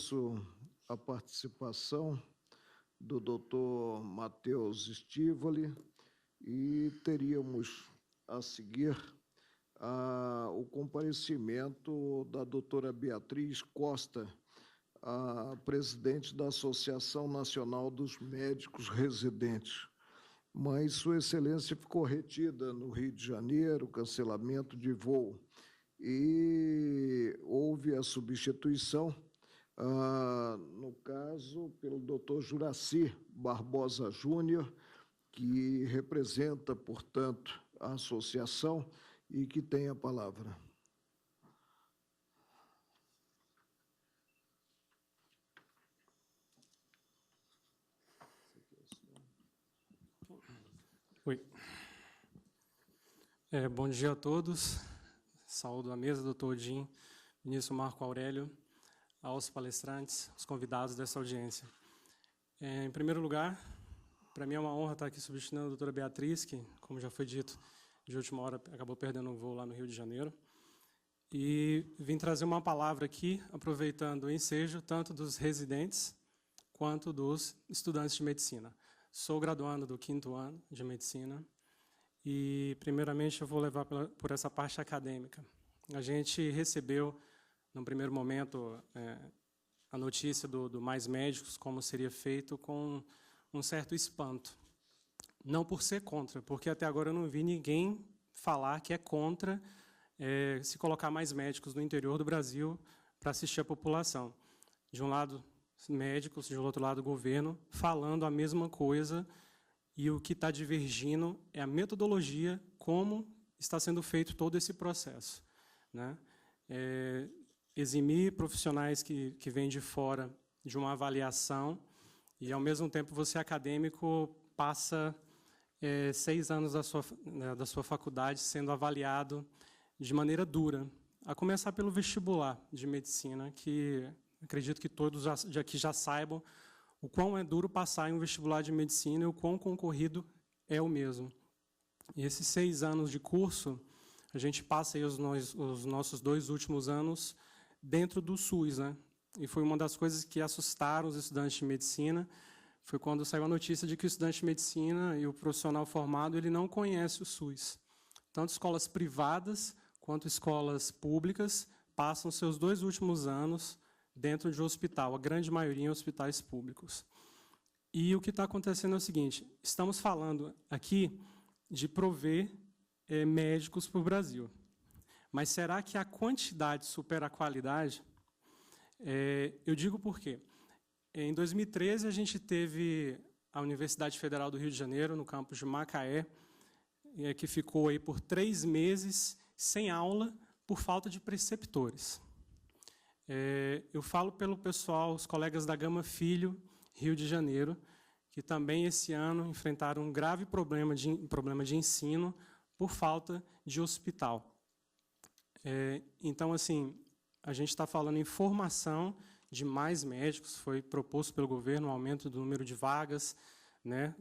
agradeço a participação do Dr. Matheus Stivali e teríamos a seguir o comparecimento da doutora Beatriz Costa, a presidente da Associação Nacional dos Médicos Residentes. Mas Sua Excelência ficou retida no Rio de Janeiro, cancelamento de voo, e houve a substituição, no caso, pelo doutor Juraci Barbosa Júnior, que representa, portanto, a associação e que tem a palavra. Oi. Bom dia a todos. Saúdo a mesa, doutor Odin, ministro Marco Aurélio, aos palestrantes, os convidados dessa audiência. Em primeiro lugar, para mim é uma honra estar aqui substituindo a doutora Beatriz, que, como já foi dito, de última hora acabou perdendo um voo lá no Rio de Janeiro. E vim trazer uma palavra aqui, aproveitando o ensejo tanto dos residentes quanto dos estudantes de medicina. Sou graduando do 5º ano de medicina e, primeiramente, eu vou levar por essa parte acadêmica. A gente recebeu, num primeiro momento, a notícia do Mais Médicos, como seria feito, com um certo espanto. Não por ser contra, porque até agora eu não vi ninguém falar que é contra se colocar mais médicos no interior do Brasil para assistir a população. De um lado, médicos, de outro lado, governo, falando a mesma coisa, e o que está divergindo é a metodologia, como está sendo feito todo esse processo, né? Eximir profissionais que vêm de fora de uma avaliação, e, ao mesmo tempo, você, acadêmico, passa 6 anos da sua faculdade sendo avaliado de maneira dura, a começar pelo vestibular de medicina, que acredito que todos aqui já saibam o quão é duro passar em um vestibular de medicina e o quão concorrido é o mesmo. E esses 6 anos de curso, a gente passa aí os nossos 2 últimos anos dentro do SUS, né? E foi uma das coisas que assustaram os estudantes de medicina, foi quando saiu a notícia de que o estudante de medicina e o profissional formado ele não conhece o SUS. Tanto escolas privadas quanto escolas públicas passam seus 2 últimos anos dentro de um hospital, a grande maioria em hospitais públicos. E o que está acontecendo é o seguinte, estamos falando aqui de prover médicos para o Brasil. Mas será que a quantidade supera a qualidade? Eu digo por quê. Em 2013, a gente teve a Universidade Federal do Rio de Janeiro, no campus de Macaé, que ficou aí por 3 meses sem aula por falta de preceptores. Eu falo pelo pessoal, os colegas da Gama Filho, Rio de Janeiro, que também esse ano enfrentaram um grave problema de ensino por falta de hospital. Então, assim, a gente está falando em formação de mais médicos, foi proposto pelo governo um aumento do número de vagas, né,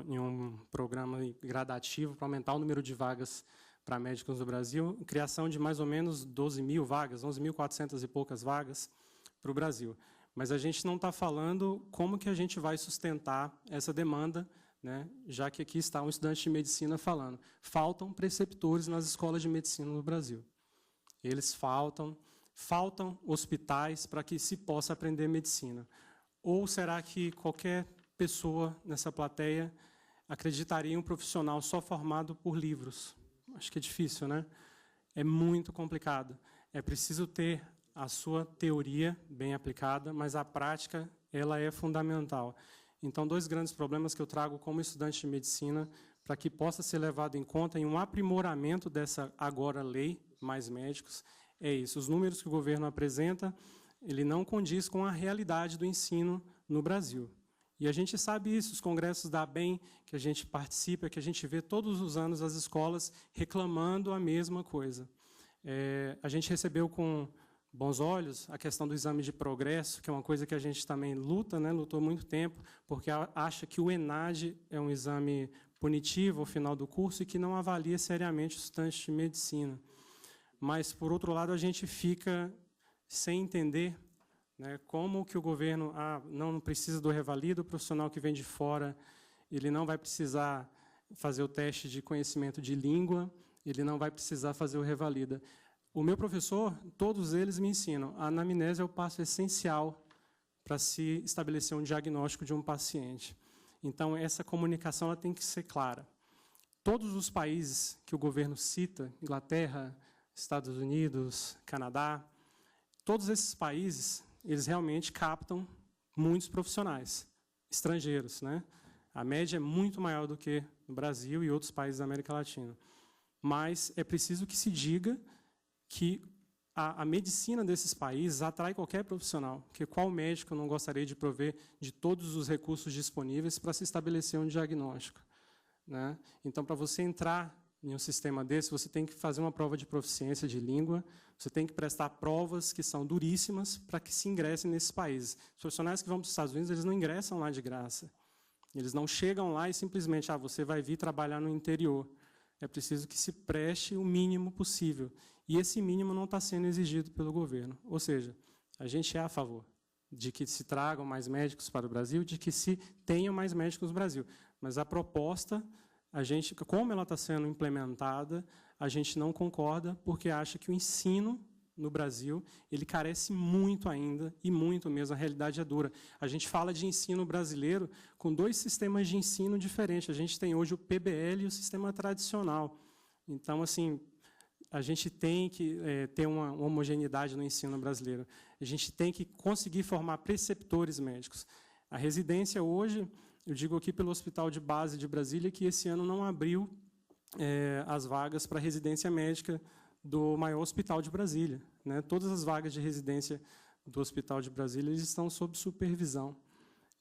em um programa gradativo para aumentar o número de vagas para médicos do Brasil, criação de mais ou menos 12 mil vagas, 11.400 e poucas vagas para o Brasil. Mas a gente não está falando como que a gente vai sustentar essa demanda, né, já que aqui está um estudante de medicina falando. Faltam preceptores nas escolas de medicina no Brasil. Eles faltam hospitais para que se possa aprender medicina. Ou será que qualquer pessoa nessa plateia acreditaria em um profissional só formado por livros? Acho que é difícil, né? É muito complicado. É preciso ter a sua teoria bem aplicada, mas a prática ela é fundamental. Então, 2 grandes problemas que eu trago como estudante de medicina para que possa ser levado em conta em um aprimoramento dessa agora lei Mais Médicos é isso. Os números que o governo apresenta, ele não condiz com a realidade do ensino no Brasil. E a gente sabe isso, os congressos da ABEM, que a gente participa, que a gente vê todos os anos as escolas reclamando a mesma coisa. A gente recebeu com bons olhos a questão do exame de progresso, que é uma coisa que a gente também luta, né, lutou muito tempo, porque acha que o ENAD é um exame punitivo ao final do curso e que não avalia seriamente os estudantes de medicina. Mas, por outro lado, a gente fica sem entender né? Como que o governo não precisa do revalida, o profissional que vem de fora ele não vai precisar fazer o teste de conhecimento de língua, ele não vai precisar fazer o revalida. O meu professor, todos eles me ensinam, a anamnese é o passo essencial para se estabelecer um diagnóstico de um paciente. Então, essa comunicação ela tem que ser clara. Todos os países que o governo cita, Inglaterra, Estados Unidos, Canadá, todos esses países, eles realmente captam muitos profissionais estrangeiros, né? A média é muito maior do que no Brasil e outros países da América Latina. Mas é preciso que se diga que a medicina desses países atrai qualquer profissional, porque qual médico não gostaria de prover de todos os recursos disponíveis para se estabelecer um diagnóstico, né? Então, para você entrar em um sistema desse, você tem que fazer uma prova de proficiência de língua, você tem que prestar provas que são duríssimas para que se ingresse nesses países. Os profissionais que vão para os Estados Unidos, eles não ingressam lá de graça. Eles não chegam lá e simplesmente, você vai vir trabalhar no interior. É preciso que se preste o mínimo possível. E esse mínimo não está sendo exigido pelo governo. Ou seja, a gente é a favor de que se tragam mais médicos para o Brasil, de que se tenham mais médicos no Brasil. Mas a proposta, como ela está sendo implementada, a gente não concorda, porque acha que o ensino no Brasil ele carece muito ainda, e muito mesmo, a realidade é dura. A gente fala de ensino brasileiro com 2 sistemas de ensino diferentes. A gente tem hoje o PBL e o sistema tradicional. Então, assim, a gente tem que ter uma homogeneidade no ensino brasileiro. A gente tem que conseguir formar preceptores médicos. A residência hoje, eu digo aqui pelo Hospital de Base de Brasília, que esse ano não abriu as vagas para residência médica do maior hospital de Brasília, né? Todas as vagas de residência do Hospital de Brasília estão sob supervisão.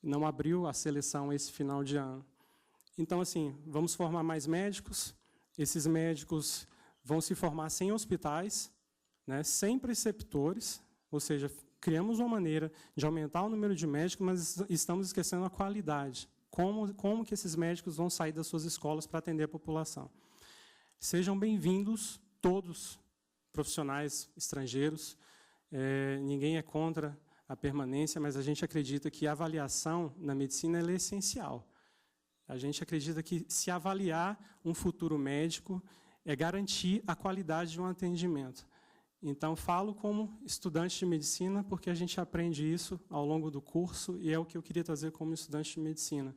Não abriu a seleção esse final de ano. Então, assim, vamos formar mais médicos. Esses médicos vão se formar sem hospitais, né, sem preceptores, ou seja, criamos uma maneira de aumentar o número de médicos, mas estamos esquecendo a qualidade. Como que esses médicos vão sair das suas escolas para atender a população? Sejam bem-vindos todos profissionais estrangeiros. Ninguém é contra a permanência, mas a gente acredita que a avaliação na medicina ela é essencial. A gente acredita que se avaliar um futuro médico é garantir a qualidade de um atendimento. Então, falo como estudante de medicina, porque a gente aprende isso ao longo do curso, e é o que eu queria trazer como estudante de medicina.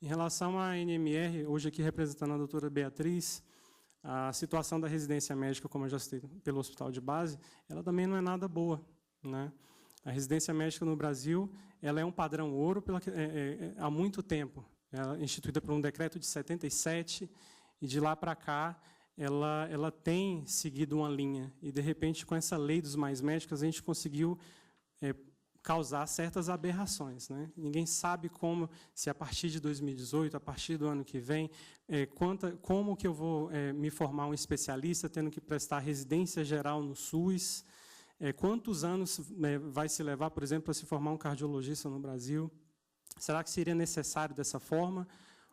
Em relação à NMR, hoje aqui representando a doutora Beatriz, a situação da residência médica, como eu já citei, pelo Hospital de Base, ela também não é nada boa, né? A residência médica no Brasil ela é um padrão ouro há muito tempo. Ela é instituída por um decreto de 77, e de lá para cá ela tem seguido uma linha. E, de repente, com essa lei dos mais médicos, a gente conseguiu causar certas aberrações, né? Ninguém sabe como, se a partir de 2018, a partir do ano que vem, como que eu vou me formar um especialista, tendo que prestar residência geral no SUS, quantos anos vai se levar, por exemplo, para se formar um cardiologista no Brasil? Será que seria necessário dessa forma?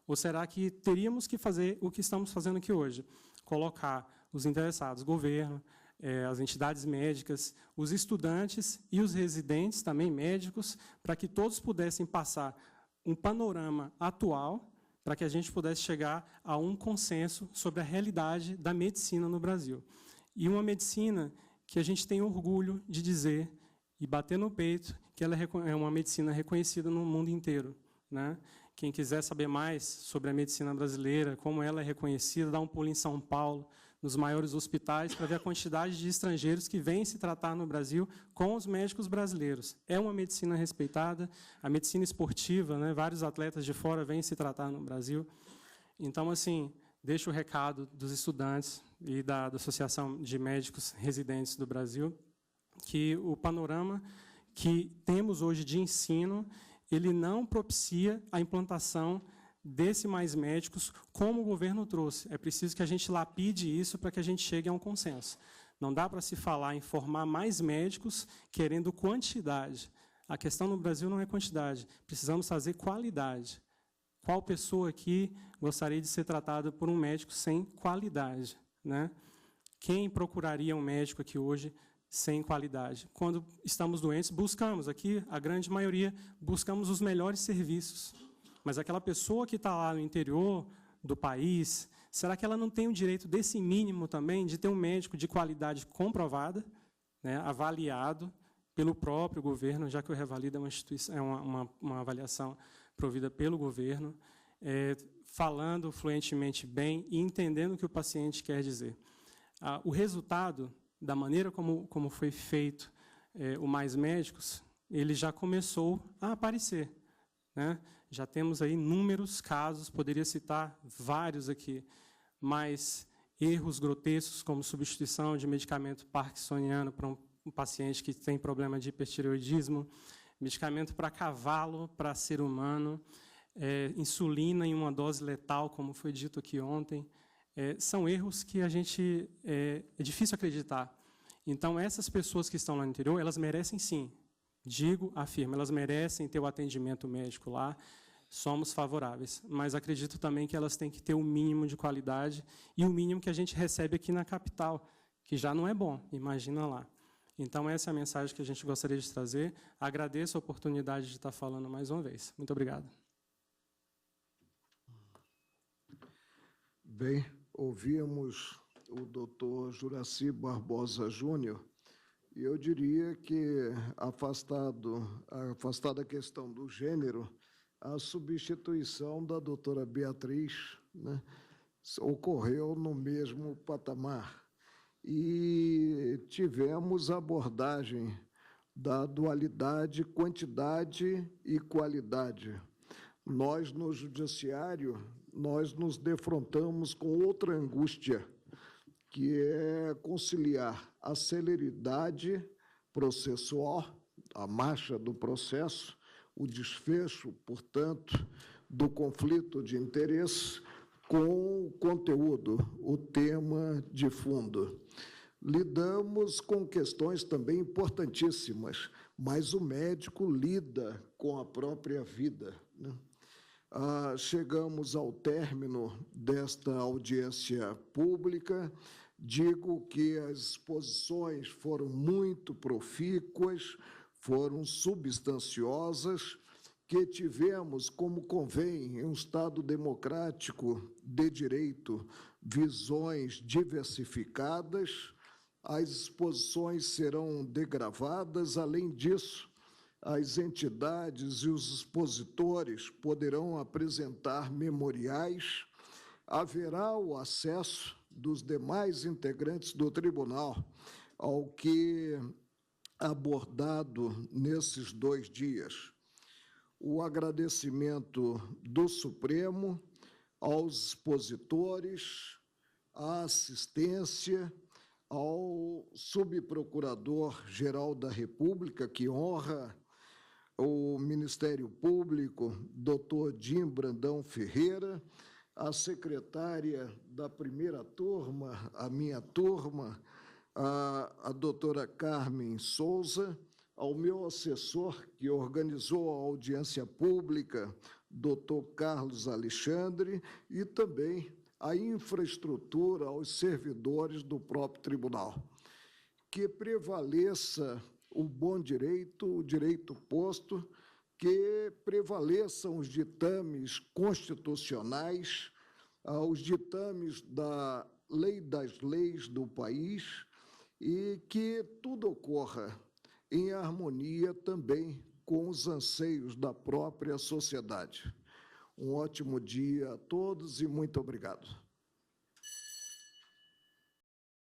Ou será que teríamos que fazer o que estamos fazendo aqui hoje? Colocar os interessados, governo, as entidades médicas, os estudantes e os residentes, também médicos, para que todos pudessem passar um panorama atual, para que a gente pudesse chegar a um consenso sobre a realidade da medicina no Brasil. E uma medicina que a gente tem orgulho de dizer e bater no peito que ela é uma medicina reconhecida no mundo inteiro, né? Quem quiser saber mais sobre a medicina brasileira, como ela é reconhecida, dá um pulo em São Paulo, nos maiores hospitais, para ver a quantidade de estrangeiros que vêm se tratar no Brasil com os médicos brasileiros. É uma medicina respeitada, a medicina esportiva, né? Vários atletas de fora vêm se tratar no Brasil. Então, assim, deixo o recado dos estudantes e da Associação de Médicos Residentes do Brasil, que o panorama que temos hoje de ensino, ele não propicia a implantação desse mais médicos, como o governo trouxe. É preciso que a gente lapide isso para que a gente chegue a um consenso. Não dá para se falar em formar mais médicos querendo quantidade. A questão no Brasil não é quantidade, precisamos fazer qualidade. Qual pessoa aqui gostaria de ser tratada por um médico sem qualidade, né? Quem procuraria um médico aqui hoje sem qualidade. Quando estamos doentes, buscamos, aqui, a grande maioria, buscamos os melhores serviços. Mas aquela pessoa que está lá no interior do país, será que ela não tem o direito desse mínimo também, de ter um médico de qualidade comprovada, né, avaliado pelo próprio governo, já que o Revalida é uma instituição, é uma avaliação provida pelo governo, falando fluentemente bem e entendendo o que o paciente quer dizer. O resultado, da maneira como foi feito o Mais Médicos, ele já começou a aparecer, né? Já temos aí inúmeros casos, poderia citar vários aqui, mas erros grotescos, como substituição de medicamento parkinsoniano para um paciente que tem problema de hipertireoidismo, medicamento para cavalo, para ser humano, insulina em uma dose letal, como foi dito aqui ontem. São erros que a gente é difícil acreditar. Então, essas pessoas que estão lá no interior, elas merecem sim, afirmo, elas merecem ter o atendimento médico lá, somos favoráveis, mas acredito também que elas têm que ter o mínimo de qualidade e o mínimo que a gente recebe aqui na capital, que já não é bom, imagina lá. Então, essa é a mensagem que a gente gostaria de trazer. Agradeço a oportunidade de estar falando mais uma vez. Muito obrigado. Bem, ouvimos o doutor Juraci Barbosa Júnior, e eu diria que, afastada a questão do gênero, a substituição da doutora Beatriz, né, ocorreu no mesmo patamar. E tivemos a abordagem da dualidade, quantidade e qualidade. Nós, no judiciário, nós nos defrontamos com outra angústia, que é conciliar a celeridade processual, a marcha do processo, o desfecho, portanto, do conflito de interesse, com o conteúdo, o tema de fundo. Lidamos com questões também importantíssimas, mas o médico lida com a própria vida, né? Chegamos ao término desta audiência pública. Digo que as exposições foram muito profícuas, foram substanciosas, que tivemos, como convém, em um Estado democrático de direito, visões diversificadas. As exposições serão degravadas. Além disso, as entidades e os expositores poderão apresentar memoriais. Haverá o acesso dos demais integrantes do tribunal ao que abordado nesses 2 dias. O agradecimento do Supremo aos expositores, à assistência, ao subprocurador-geral da República, que honra o Ministério Público, doutor Dim Brandão Ferreira, à secretária da primeira turma, a minha turma, a doutora Carmen Souza, ao meu assessor, que organizou a audiência pública, doutor Carlos Alexandre, e também a infraestrutura aos servidores do próprio tribunal. Que prevaleça o bom direito, o direito posto, que prevaleçam os ditames constitucionais, os ditames da lei das leis do país, e que tudo ocorra em harmonia também com os anseios da própria sociedade. Um ótimo dia a todos e muito obrigado.